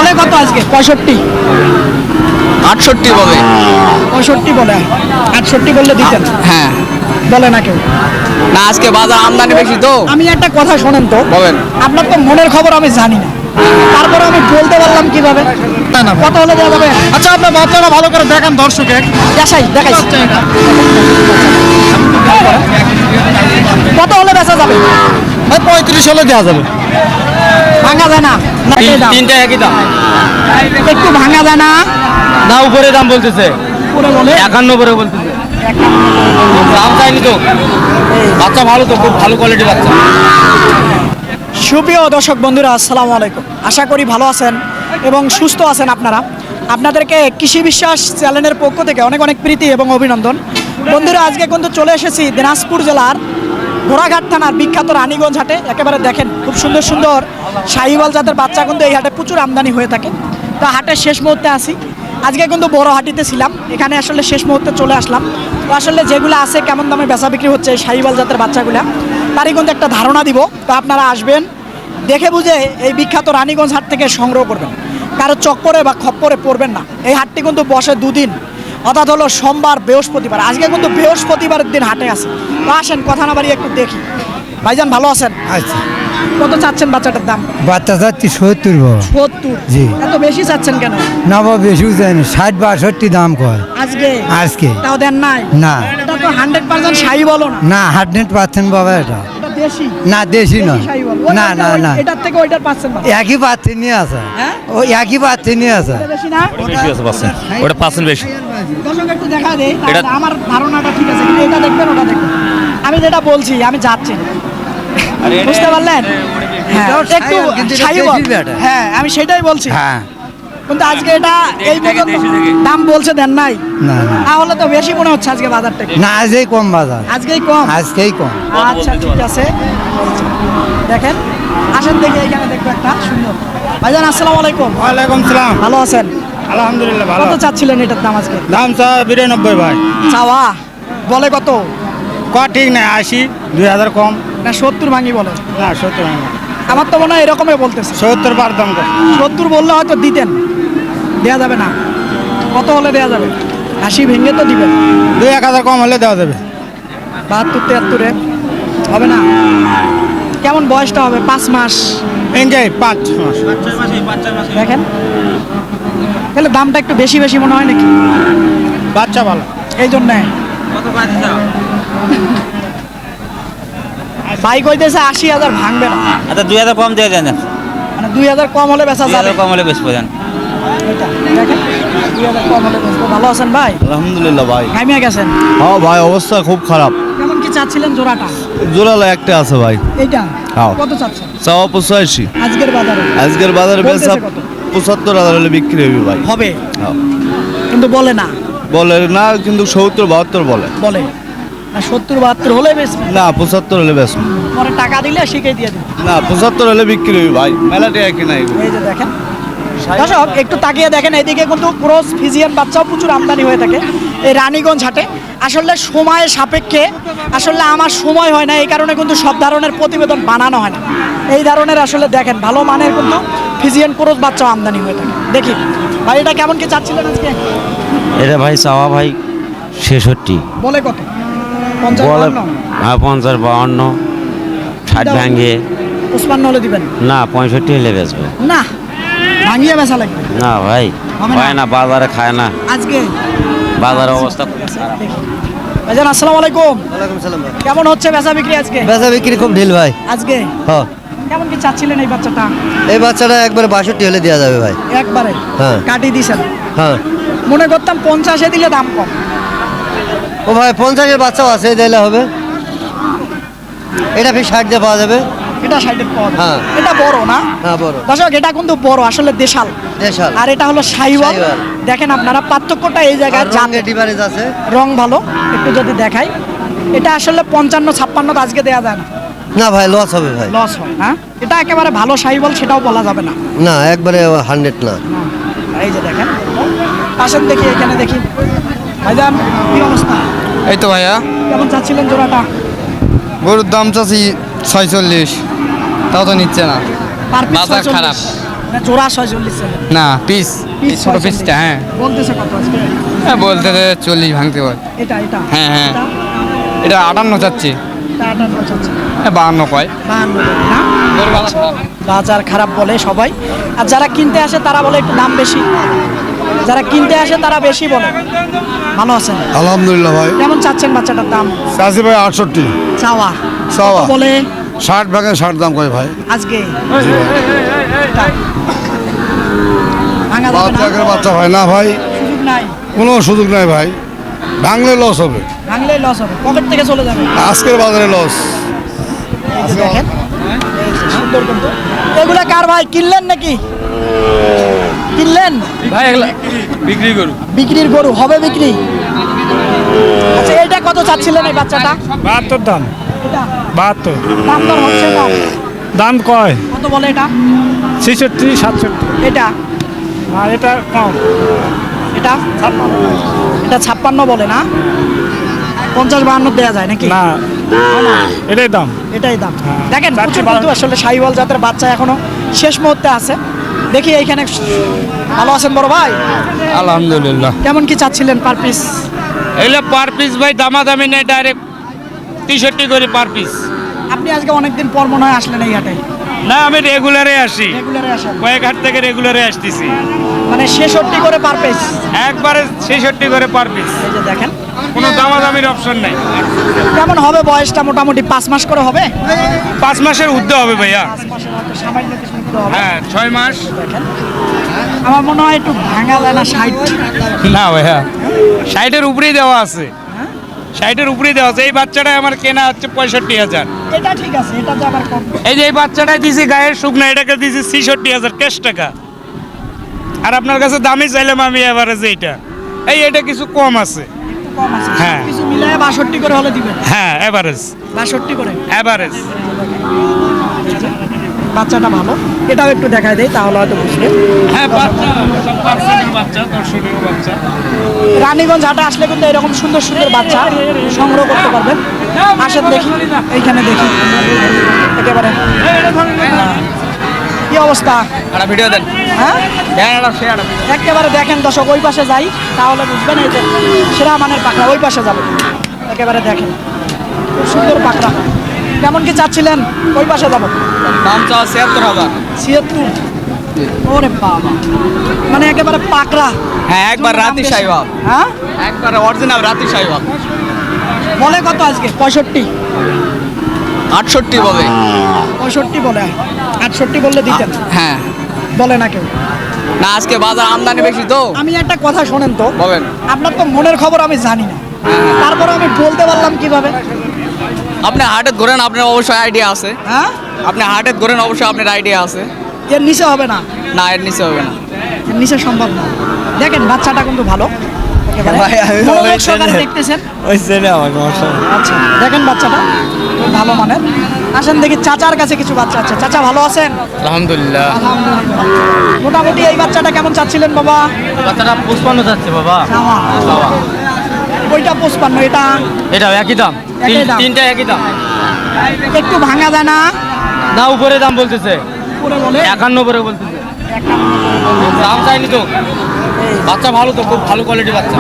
বলে কত আজকে? 65, 68 বলে। 65 বলে। 68 বললে দিতেন? হ্যাঁ। বলে না কেউ? না, আজকে বাজার আমদানি বেশি তো। আমি একটা কথা শোনেন তো, বলেন। আপনার তো মনের খবর আমি জানি না, তারপরে আমি বলতে পারলাম কিভাবে? না কত হলে দেওয়া যাবে? আচ্ছা আপনার বাচ্চাটা ভালো করে দেখান দর্শকে। দেখাই কত হলে বেচা যাবে? ভাই 35 হলে দেওয়া যাবে। ভাঙা যায় না? না, এই দাম। তিনটা একই দাম। একটু ভাঙা যায় না? না, উপরে দাম বলতেছে। পুরো বলে 51 করে বলতেছে। দাম চাইনি তো। বাচ্চা ভালো তো, খুব ভালো কোয়ালিটি বাচ্চা। সুপ্রিয় দর্শক বন্ধুরা, আসসালামু আলাইকুম। আশা করি ভালো আছেন এবং সুস্থ আছেন আপনারা। আপনাদেরকে কৃষি বিশ্বাস চ্যানেলের পক্ষ থেকে অনেক অনেক প্রীতি এবং অভিনন্দন। বন্ধুরা, আজকে কিন্তু চলে এসেছি দিনাজপুর জেলার ঘোড়াঘাট থানার বিখ্যাত রানীগঞ্জ হাটে। একেবারে দেখেন খুব সুন্দর সুন্দর শাহিওয়াল জাতের বাচ্চা কিন্তু এই হাটে প্রচুর আমদানি হয়ে থাকে। তো হাটের শেষ মুহূর্তে আসি, আজকে কিন্তু বড় হাটিতে ছিলাম, এখানে আসলে শেষ মুহূর্তে চলে আসলাম। তো আসলে যেগুলো আছে, কেমন দামে বেচা বিক্রি হচ্ছে এই শাহিওয়াল জাতের বাচ্চাগুলা, তারই কিন্তু একটা ধারণা দিব। তো আপনারা আসবেন, দেখে বুঝে এই বিখ্যাত রানীগঞ্জ হাট থেকে সংগ্রহ করবেন, কারো চক্করে বা খপ্পরে পড়বেন না। এই হাটটি কিন্তু বসে দুদিন, অর্থাৎ হলো সোমবার বৃহস্পতিবার। আজকে কিন্তু বৃহস্পতিবারের দিন হাটে আছে। তো আসেন, কথা না বাড়িয়ে একটু দেখি। ভাইজান ভালো আছেন? আচ্ছা, কত চাচ্ছেন বাচ্চাটার দাম? বাচ্চা যাচ্ছি 70 বাবা। 70? জি। এত বেশি চাচ্ছেন কেন? না বাবা, বেশি যায় না, 60-62 দাম কয় আজকে তাও দেন নাই? না এটা তো 100% শাহি বলো না। না, 100% বাবা এটা। এটা দেশি? না, দেশি না। শাহিওয়াল? না না না, এটার থেকে ওইটার পাচ্ছেন না? একই পাচ্ছি নিয়ে আছে। হ্যাঁ? ও একই পাচ্ছি নিয়ে আছে। এটা বেশি না? ওটা পার্সেন্ট বেশি। দর্শক একটু দেখা দেই, এটা- আমার ধারণাটা ঠিক আছে, কিন্তু এটা দেখবেন ওটা দেখবেন। আমি যেটা বলছি, আমি যাচ্ছি, বুঝতে পারলেন? হ্যাঁ, এটাও একটু শাহিওয়াল, কিন্তু এটা শাহিওয়াল। দেশি ব্যাটা। হ্যাঁ, আমি সেটাই বলছি। হ্যাঁ। কিন্তু আজকে এটা এই পর্যন্ত দেশি থেকে। দাম বলছে, দেন নাই? না না তাহলে তো বেশি মনে হচ্ছে আজকে বাজারটা। না, আজকেই কম বাজার, আজকেই কম? আজকেই কম। আচ্ছা, ঠিক আছে। দেখেন, আসেন দেখি, এইখানে দেখবো একটা সুন্দর। ভাইজান আসসালামু আলাইকুম। ওয়ালাইকুম সালাম। ভালো আছেন? আলহামদুলিল্লাহ ভালো। কত চাচ্ছিলেন এটার দাম আজকে? দাম চা 92 ভাই। চাওয়া বলে কত? ঠিক নাই, 80, 2000 কম। না 70 ভাঙি বলে? না 70 না, আমার তো মনে হয় এরকমই বলতেছে। 70 বার দাম কম। 70 বললে হয়তো দিতেন, দেয়া যাবে না? কত হলে দেয়া যাবে? 80 ভেঙে তো দিবেন। 2-1000 কম হলে দেওয়া যাবে। 72, 73 হবে না? কেমন বয়সটা হবে? 5 মাস? এনজয় 5 মাস। দেখেন, তাহলে দামটা একটু বেশি বেশি মনে হয় নাকি? বাচ্চা ভালো। এই জন্যে বাইক হইতেছে 80,000 ভাঙবে না। আচ্ছা 2000 কম দিয়ে দেন। মানে 2000 কম হলে বেচা যাবে। 2000 কম হলে বেশ দেন। এটা দেখেন, 2000 কম হলে বেচবো। ভালো আছেন ভাই? আলহামদুলিল্লাহ ভাই। ঘামিয়ে গেছেন? হ্যাঁ ভাই, অবস্থা খুব খারাপ। কেমন কি চাচ্ছিলেন জোড়াটা? জোরালো একটা আছে ভাই। এইটা হ্যাঁ। কত চাচ্ছেন চাওয়া 85। আজকের বাজারে? আজকের বাজারে বলতেছে বেচা কত? 75,000 হলে বিক্রি হবে ভাই। হবে, হ্যাঁ। কিন্তু বলে না। বলে না, কিন্তু 70-72 বলে। বলে না 70-72 হলে বেচবে। না 75 হলে বেশ। পরে টাকা দিলে শিখে দিয়ে দিবে। না 75 হলে বিক্রি হবে ভাই, মেলাটি একই নাই। এই যে দেখেন দর্শক, একটু তাকিয়ে দেখেন, এদিকে কিন্তু ক্রস ফিজিয়ান বাচ্চাও প্রচুর আমদানি হয়ে থাকে এই রানীগঞ্জ হাটে। আসলে সময়ের সাপেক্ষে আসলে আমার সময় হয় না, এই কারণে কিন্তু সব ধরনের প্রতিবেদন বানানো হয় না। এই ধরনের আসলে দেখেন ভালো মানের কিন্তু ফিজিয়ান ক্রস বাচ্চাও আমদানি হয়ে থাকে। দেখি ভাই, এটা কেমন কি চাচ্ছিলেন আজকে? এটা ভাই চাওয়া ভাই 66। বলে কত? 50, বলে 52? 50-52, 60 ভাঙিয়ে। 55 হলে দিবেন? না 65 হলে বেচবো। না, ভাঙিয়ে বেচা লাগবে। না ভাই, হবে না? হয় না, বাজারে খায় না, আজকে বাজারের অবস্থা। ভাইজান আসসালামু আলাইকুম। ওয়ালাইকুম সালাম ভাই। কেমন হচ্ছে বেচা বিক্রি আজকে? বেচা বিক্রি খুব ঢিল ভাই। আজকে হ্যাঁ, কেমন কি চাচ্ছিলেন এই বাচ্চাটা? এই বাচ্চাটা একবারে 62 হলে দেওয়া যাবে ভাই। একবারে হ্যাঁ। কাটি দিছেন? হ্যাঁ। মনে করতাম 50-এ দিলে দাম কম। ও ভাই 50-এর বাচ্চাও আছে, দিলে হবে। এটা ফির 60 দিয়ে পাওয়া যাবে। এটা 60-এর পদ। হ্যাঁ। এটা বড় না? হ্যাঁ বড়। দর্শক, এটা কিন্তু বড়, আসলে দেশাল। দেশাল। আর এটা হলো শাহিওয়াল। শাহিওয়াল। দেখেন আপনারা পার্থক্যটা এই জায়গায়, আর রঙে ডিফারেন্স আছে। রং ভালো। একটু যদি দেখাই, এটা আসলে 55-56 তো আজকে দেয়া যায় না, না ভাই, লস হবে ভাই। লস হয়। হ্যাঁ, এটা একেবারে ভালো শাহিওয়াল, সেটাও বলা যাবে না। না, একবারে 100 না। এই যে দেখেন, আসেন দেখি, এখানে দেখি। ভাইজান কি অবস্থা? এই তো ভাইয়া, কেমন চাচ্ছিলেন জোড়াটা? গরুর দাম চাচ্ছি 46, তাও তো নিচ্ছে না। Per piece বাজার 46? খারাপ। না জোড়া 46 চাইলেন। না পিস পিস ছোট 46 পিসটা হ্যাঁ বলতেছে কত আজকে? বলতে 40 ভাঙতে পারে। এটা এটা হ্যাঁ, হ্যাঁ। এটা? এটা 58 চাচ্ছি, এটা 58 চাচ্ছে। 52 কয়। 52 বলে না? বাজার খারাপ বলে সবাই, আর যারা কিনতে আসে তারা বলে একটু দাম বেশি। যারা কিনতে আসে তারা বেশি বলে। ভালো আছেন? আলহামদুলিল্লাহ ভাই। কেমন চাচ্ছেন বাচ্চাটার দাম? চাষি ভাই 68, চাওয়া চাওয়া। কত বলে 60 ভাঙে 60 দাম কয় ভাই। আজকে? এটা। ভাঙা যাবে বাচ্চা না? বাচ্চা হয় না ভাই, সুযোগ নাই, কোনো সুযোগ নাই ভাই। ভাঙলে লস হবে, ভাঙলেই লস হবে, পকেট থেকে চলে যাবে। আজকের বাজারে লস। এই যে দেখেন, এই যে সুন্দর কিন্তু। এগুলা কার ভাই, কিনলেন নাকি? কিনলেন? ভাই এগুলা বিক্রি করু। বিক্রির গরু হবে বিক্রি। আচ্ছা এটা কত চাচ্ছিলেন এই বাচ্চাটা? 72 দাম, এটা 72 দাম দর হচ্ছে না, দাম কয় কত বলে এটা? 66, 67। এটা আর এটা কম, এটা এটা 56 বলে না? 50-52 দেওয়া যায় নাকি? না হয় না? এটাই দাম। এটাই দাম। দেখেন চারটে প্রচুর বারো। কিন্তু আসলে শাহিওয়াল জাতের বাচ্চা এখনো শেষ মুহূর্তে আছে। দেখি এইখানে ভালো আছেন বড় ভাই? আলহামদুলিল্লাহ। কেমন কি চাচ্ছিলেন পার পিস? এগুলো পার পিস ভাই দামাদামি নেই, ডাইরেক্ট 63 করে পার পিস। আপনি আজকে অনেকদিন পর মনে হয় আসলেন এই হাটে। না আমি রেগুলারে আসি, রেগুলারে আসেন কয়েক হাট থেকে রেগুলারে আসতেছি। মানে 66 করে পার পিস। একবারে 66 করে পার পিস, এই যে দেখেন কোনো দামাদামির অপশন নাই। কেমন হবে বয়সটা? মোটামুটি 5 মাস করে হবে। 5 মাসের ঊর্ধ্বে হবে ভাইয়া। 5 মাসের হয়তো সামান্য কিছু নিতে হবে। হ্যাঁ 6 মাস। দেখেন আমার মনে হয় একটু ভাঙা যায় না 60? না ভাইয়া 60-এর উপরেই দেওয়া আছে, 60-এর উপরেই দেওয়া আছে। এই বাচ্চাটা আমার কেনা হচ্ছে 65,000। এটা ঠিক আছে, এটা তো আবার কম। এই যে এই বাচ্চাটাই দিছি গায়ের শুকনা, এটাকে দিছি 66,000 ক্যাশ টাকা। আর আপনার কাছে দামি চাইলাম আমি এভারেজ এইটা, এটা কিছু কম আছে। একটু কম আছে। হ্যাঁ। কিছু মিলায় 62 করে হলে দিবেন। হ্যাঁ এভারেজ, 62 করে। এভারেজ। বাচ্চাটা ভালো, এটাও একটু দেখায় দেই তাহলে হয়তো বুঝবে। হ্যাঁ বাচ্চা সব পার্সেন্টের বাচ্চা, দর্শনীয় বাচ্চা। রানীগঞ্জ হাটে আসলে কিন্তু এরকম সুন্দর সুন্দর বাচ্চা সংগ্রহ করতে পারবেন। আসেন দেখি, এইখানে দেখি একেবারে কি অবস্থা। একটা ভিডিও দেন, হ্যাঁ শেয়ার। একেবারে দেখেন দর্শক, ওই পাশে যাই তাহলে বুঝবেন। এই যে সেরা মানের পাকড়া, ওই পাশে যাবো, একেবারে দেখেন খুব সুন্দর পাকড়া। কেমন কি চাচ্ছিলেন? ওই পাশে যাবো। দাম চাওয়া 76,000। 76? ওরে বাবা, মানে একেবারে পাকড়া। হ্যাঁ একবার রাতি সাইওয়াল, হ্যাঁ একবার অরিজিনাল রাতি সাইওয়াল। বলে কত আজকে? 65? 68 বলে। 65 বলে, 68 বললে দিতেন। হ্যাঁ বলে না কেউ? না আজকে বাজার আমদানি বেশি তো। আমি একটা কথা শোনেন তো, বলেন। আপনার তো মনের খবর আমি জানি না, তারপরে আমি বলতে পারলাম কিভাবে? আপনি হাটে ঘোরেন, আপনার অবশ্যই আইডিয়া আছে। হ্যাঁ আপনি হাটে ঘোরেন, অবশ্যই আপনার আইডিয়া আছে। এর নিচে হবে না, না এর নিচে হবে না। এর নিচে সম্ভব না। দেখেন বাচ্চাটা কিন্তু ভালো, একেবারে ভাই, আমি মনোযোগ ওই সহকারে ছেলে। দেখতেছেন। ওই ছেলে আমার সমস্যা নেই। আচ্ছা দেখেন বাচ্চাটা খুব ভালো মানের। আসেন দেখি চাচার কাছে কিছু বাচ্চা আছে। চাচা ভালো আছেন? আলহামদুলিল্লাহ। আলহামদুলিল্লাহ। মোটামুটি এই বাচ্চাটা কেমন চাচ্ছিলেন বাবা? বাচ্চাটা 55 যাচ্ছে বাবা। চাওয়া। ওইটা 55, এটা এটাও একই দাম, একই দাম। তিনটা একই দাম। একটু ভাঙা যায় না? না উপরে দাম বলতেছে, পুরো বলে 51 করে বলতেছে। 51 দাম চাইনি তো, বাচ্চা ভালো তো, খুব ভালো কোয়ালিটি বাচ্চা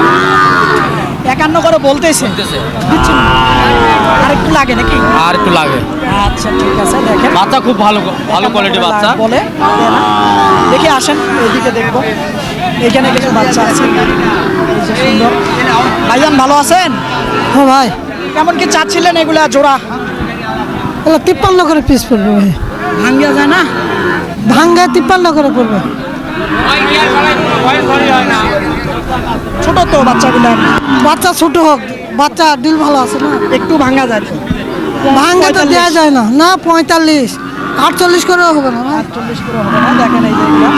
51 করে বলতেছে। দিচ্ছেন না? আর একটু লাগে নাকি? আর একটু লাগে। আচ্ছা ঠিক আছে, দেখেন বাচ্চা খুব ভালো, ভালো কোয়ালিটি বাচ্চা। বলে দেয় না? দেখি আসেন এইদিকে দেখবো, এখানে কিছু বাচ্চা আছে। এই যে সুন্দর। ভাইজান ভালো আছেন? হ্যাঁ ভাই, কেমন কি চাচ্ছিলেন এগুলা জোড়া? তাহলে 53 করে পিস পড়বে ভাই। ভাঙ্গিয়া যায় না? ভাঙ্গা 53 করে পড়বে। ছোট তো বাচ্চাগুলা, বাচ্চা ছোট হোক, বাচ্চা ডিল ভালো আছে না। একটু ভাঙ্গা যায় তো। ভাঙ্গা তো 45 দেওয়া যায় না, না 45, 48 করে হবে না ভাই। 48 করে হবে না। দেখেন এই যে এগুলা।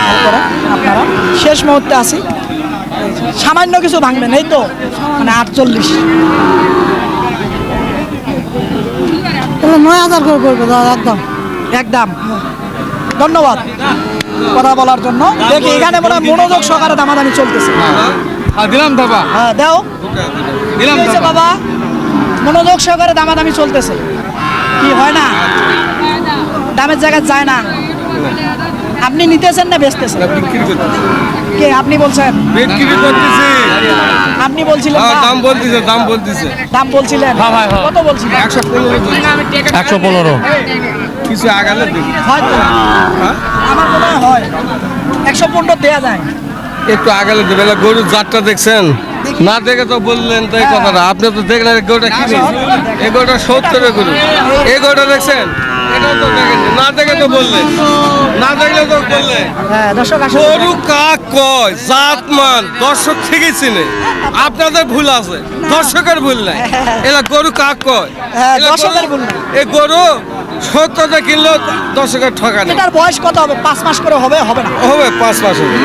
তারপরে আপনারা শেষ মুহূর্তে আসি, সামান্য কিছু ভাঙবেন এই তো, মানে 48। তাহলে 9000 করে পড়বে দাদা একদম। একদম। ধন্যবাদ কথা বলার জন্য। দেখি এখানে মনে হয় মনোযোগ সহকারে দামাদামি চলতেছে। দিলাম বাবা, হ্যাঁ দাও, দিলাম কি হয়েছে বাবা? মনোযোগ সহকারে দামাদামি চলতেছে, কি হয় না? দামের জায়গায় যায় না। আপনি নিতেছেন না বেচতেছেন? কে আপনি বলছেন? বিক্রি করতেছি। আপনি বলছিলেন না? দাম বলতেছে। দাম বলছিলেন? কত বলছিলেন? 115 কিছু আগালে দেখি। হয়তো আমার মনে হয় 115 দেয়া যায়। একটু আগালে দেবে গরুর জাতটা দেখছেন না দেখে তো বললেন তো এই কথাটা আপনি তো দেখলেন এই গরুটা কি এই গরুটা 70 গরু এই গরুটা দেখছেন এটাও তো দেখেন না দেখে তো বললেন না দেখলে তো বললেন হ্যাঁ দর্শক আসলে গরু কাক কয় জাতমান দর্শক ঠিকই চিনে আপনাদের ভুল আছে দর্শকের ভুল নাই এরা গরু কাক কয় হ্যাঁ, এরা দর্শকের গরু- ভুল নাই। এই গরু 70 কিনলেও দর্শকের ঠকা নেই এটার বয়স কত হবে? 5 মাস করে হবে হবে না? হবে 5 মাস হবে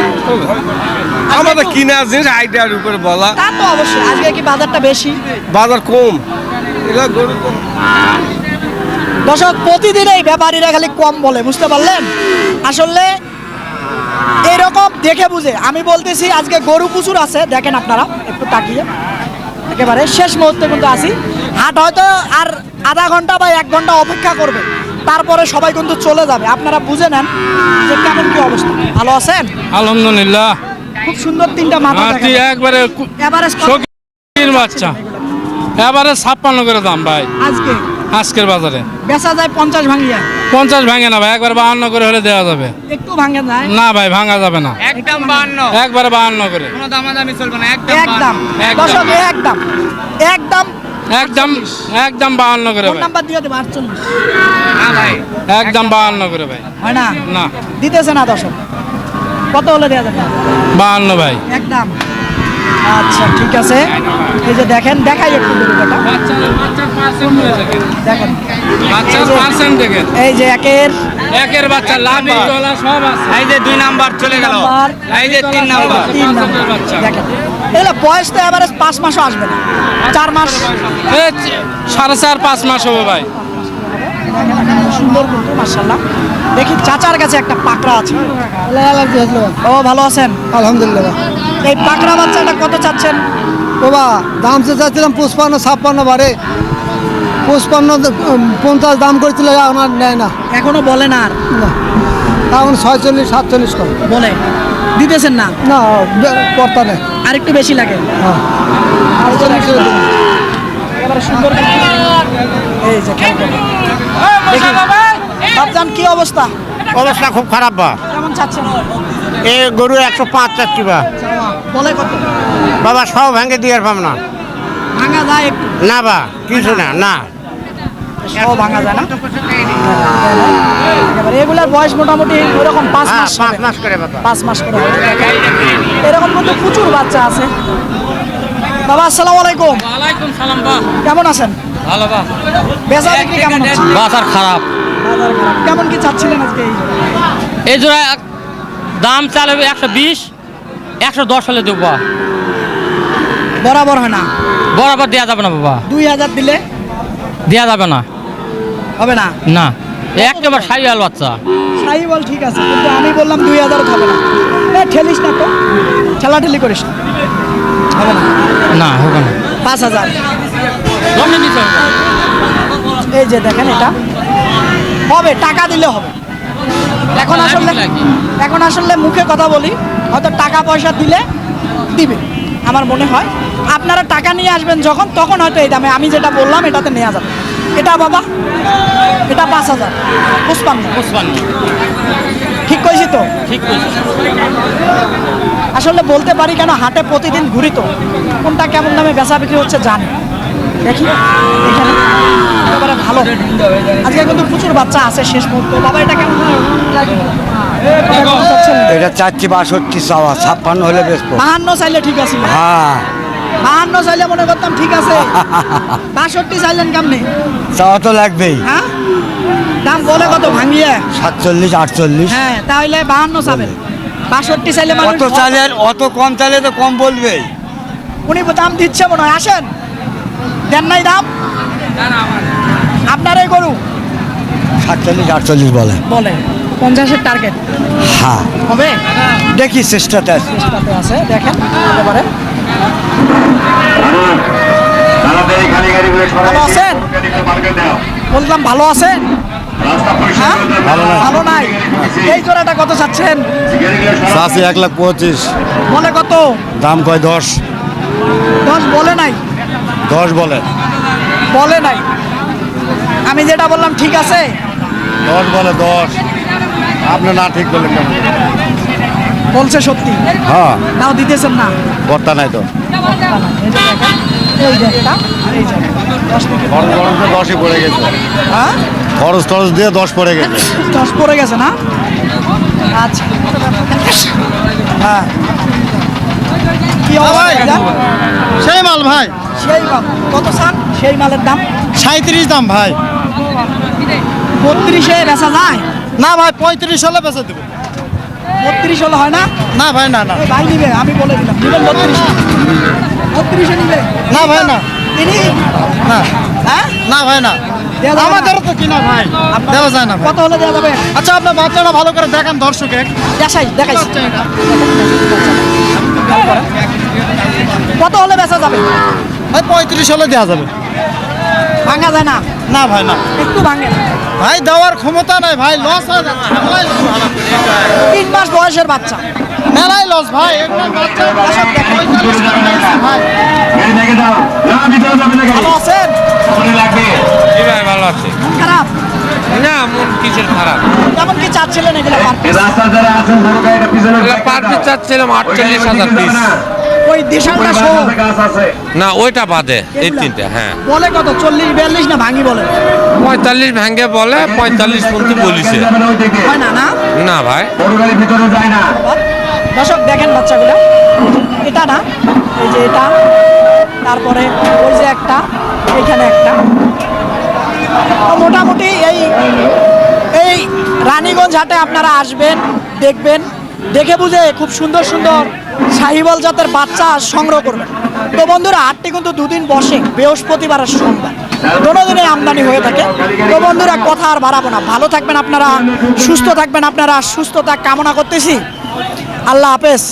আমাদের কিনা জিনিস আইডিয়ার উপরে বলা তা তো অবশ্যই। আজকে কি বাজারটা বেশি? বাজার কম এগুলা গরু কম। দর্শক প্রতিদিন এই ব্যাপারীরা খালি কম বলে, বুঝতে পারলেন? আসলে এরকম দেখে বুঝে আমি বলতেছি আজকে গরু প্রচুর আছে, দেখেন আপনারা একটু তাকিয়ে একেবারে শেষ মুহূর্তে কিন্তু আসি। হাট হয়তো আর আধা ঘন্টা বা 1 ঘন্টা অপেক্ষা করবে, তারপরে সবাই কিন্তু চলে যাবে। আপনারা বুঝে নেন যে কেমন কি অবস্থা। ভালো আছেন? আলহামদুলিল্লাহ খুব সুন্দর 3টা মাথা তুই দেখেন। একবারে এভারেজ কত শৌখিন বাচ্চা এবারে 56 করে দাম ভাই আজকে আজকের বাজারে বেচা যায় 50 ভাঙিয়া? 50 ভাঙে না ভাই একবার 52 করে হলে দেওয়া যাবে একটু ভাঙে যায়? না ভাই ভাঙা যাবে না একদম 52। একবারে 52 করে কোনো দামাদামি চলবে না, একদম একদম 52। দর্শক একদম একদম একদম একদম 52 করে ফোন ভাই নাম্বার দিয়ে দেবো 48। না ভাই, একদম 52 করে ভাই হয় না? না দিতেছে না দর্শক, কত হলে দেওয়া যাবে? 52 ভাই একদম। আচ্ছা ঠিক আছে, এই যে দেখেন, দেখাই একটু গরুটা দেখেন। বাচ্চার পার্সেন্ট দেখেন এই যে একের বাচ্চা লাভি তোলা সব আছে এই যে 2 নাম্বার চলে গেল, নাম্বার, এই যে 3 নাম্বার। 3 নাম্বার দেখেন। এগুলো বয়স তো এভারেজ 5 মাসও আসবে না, 4 মাস। এই 4.5-5 মাস হবে ভাই সুন্দর কিন্তু মাশাআল্লাহ। দেখি চাচার কাছে একটা পাকড়া আছে। ও ভালো আছেন? আলহামদুলিল্লাহ এই পাকড়া বাচ্চাটা কত চাচ্ছেন? বাবা দাম তো চাচ্ছিলাম 55-56 বারে 55-50 দাম করেছিল এখন আর নেয় না এখনো বলে না আর? এখন 46-47 করে বলে দিতেছেন না? না কর্তা নেই আর একটু বেশি লাগে? এবারে সুন্দর কিন্তু। এই যে খেয়াল করুন। দেখি বাপজান কি অবস্থা? অবস্থা খুব খারাপ বা কেমন চাচ্ছেন? এ গরু 105 চাচ্ছি বা বলে কত? বাবা সব ভেঙে দিয়ে পাব না ভাঙা যায় একটু? না বা কিছু না না সব ভাঙা যায় না? এবারে এগুলার বয়স মোটামুটি ওরকম 5 হ্যাঁ মাস 5 হবে। মাস করে বাবা 5 মাস করে হবে। এরকম কিন্তু প্রচুর বাচ্চা আছে। বাবা আসসালামু আলাইকুম। ওয়ালাইকুম সালাম বা কেমন আছেন? ভালো বা বেচা বিক্রি কেমন হচ্ছে? বাজার খারাপ বাজার খারাপ। কেমন কি চাচ্ছিলেন আজকে এই? এই জোড়া দাম চালে 120 110 হলে দেবো বরাবর হয় না? বরাবর দেওয়া যাবে না বাবা 2000 দিলে দেওয়া যাবে না হবে না? না একেবারে সাইয়াল বাচ্চা সাই বল ঠিক আছে, কিন্তু আমি বললাম 2000 হবে না। ঠেলিস না তো, ঠেলাঠেলি করিস না, হবে না? না হবে না 5000। জমে দিতে হবে এই যে দেখেন, এটা হবে, টাকা দিলে হবে। এখন আসলে মুখে কথা বলি, হয়তো টাকা পয়সা দিলে দিবে আমার মনে হয়। আপনারা টাকা নিয়ে আসবেন যখন, তখন হয়তো এই দামে আমি যেটা বললাম এটাতে নেওয়া যাবে। এটা বাবা, এটা 5000 55। ঠিক কইছি তো? ঠিক আছে আসলে বলতে পারি কেন, হাটে প্রতিদিন ঘুরি তো, কোনটা কেমন দামে বেচা বিক্রি হচ্ছে জানি। দেখি এখানে একেবারে ভালো, আজকে কিন্তু প্রচুর বাচ্চা আছে শেষ মুহূর্তে। বাবা এটা কেমন লাগে? এটা কত চাচ্ছেন? এটা চাচ্ছি 62 চাওয়া 56 হলে বেচবো 52 চাইলে ঠিক আছে? হ্যাঁ 52 চাইলে মনে করতাম ঠিক আছে, 62 চাইলেন কেমনে? চাওয়া তো লাগবেই হ্যাঁ দাম বলে কত ভাঙিয়ে? 47-48 হ্যাঁ তাহলে 52 চাবেন, 62 চাইলে মানুষ অত চালে অত কম চালে তো কম বলবেই উনি দাম দিচ্ছে মনে হয়। আসেন, দেন নাই দাম আপনার এই গরু? 47-48 বলে বলে 50-এর টার্গেট হ্যাঁ হবে? দেখি চেষ্টাতে আছে চেষ্টাতে আছে, দেখেন একেবারে। ভালো আছেন? বললাম ভালো আছেন? হ্যাঁ? ভালো নাই। এই জোড়াটা কত চাচ্ছেন? চাষি 1,25,000 বলে কত? দাম কয় 10 10 বলে নাই। 10 বলে বলে নাই। আমি যেটা বললাম ঠিক আছে? 10 বলে 10 আপনি না ঠিক করলেন কেন? বলছে সত্যি? হ্যাঁ নাও দিতেছেন না। কর্তা নাই তো এই যে একটা, আর এই যে একটা। 10 থেকে খরচ দিয়ে 10ই পড়ে গেছে হ্যাঁ? খরচ টরচ দিয়ে 10 পড়ে গেছে 10 পড়ে গেছে না? আচ্ছা। হ্যাঁ। কি অবস্থা এটা? সেই মাল ভাই সেই মাল কত চান? সেই মালের দাম 37 দাম ভাই 32-এ বেচা যায়? না ভাই 35 হলে বেঁচে দেবে 32 হলে হয় না? না ভাই না না এই ভাই নিবে, আমি বলে দিলাম নিবেন 32-এ নিবে? না ভাই না তিনি না হ্যাঁ না ভাই না দেয়া যাবে না? আমাদেরও তো কিনা ভাই আপনার- দেওয়া যায় না ভাই। কত হলে দেওয়া যাবে? আচ্ছা আপনার বাচ্চাটা ভালো করে দেখান দর্শকে দেখাইছি কত হলে বেচা যাবে? ভাই 35 হলে দেওয়া যাবে ভাঙা যায় না? না ভাই না একটু ভাঙে। ভাই দেওয়ার ক্ষমতা নাই ভাই লস হয়ে যাচ্ছে মেলাই লস 3 মাস বয়সের বাচ্চা। মেলাই লস ভাই একটা বাচ্চা 45 টাকা নিয়েছি ভাই ভালো আছেন? জি ভাই ভালো আছে মন খারাপ? না মন কিসের খারাপ কেমন কি চাচ্ছিলেন এগুলো per piece? পার পিস চাচ্ছিলাম 48,000 পিস ওই দেশালটা সহ না ওইটা বাদে এই এগুলা? তিনটা হ্যাঁ বলে কত? 40-42 না ভাঙি বলে? 45 ভাঙ্গে বলে 45 পর্যন্ত বলিছে হয় না না? না ভাই দর্শক দেখেন বাচ্চাগুলো, এটা না, এই যে এটা, তারপরে ওই যে একটা, এইখানে একটা। তো মোটামুটি এই রানীগঞ্জ হাটে আপনারা আসবেন, দেখবেন, দেখে বুঝে খুব সুন্দর সুন্দর শাহিওয়াল জাতের বাচ্চা সংগ্রহ করবেন। তো বন্ধুরা হাটটি কিন্তু দুদিন বসে, বৃহস্পতিবার আর সোমবার, দোনো দিনে আমদানি হয়ে থাকে। তো বন্ধুরা কথা আর বাড়াবো না, ভালো থাকবেন আপনারা, সুস্থ থাকবেন আপনারা, সুস্থতা কামনা করতেছি। আল্লাহ হাফেজ।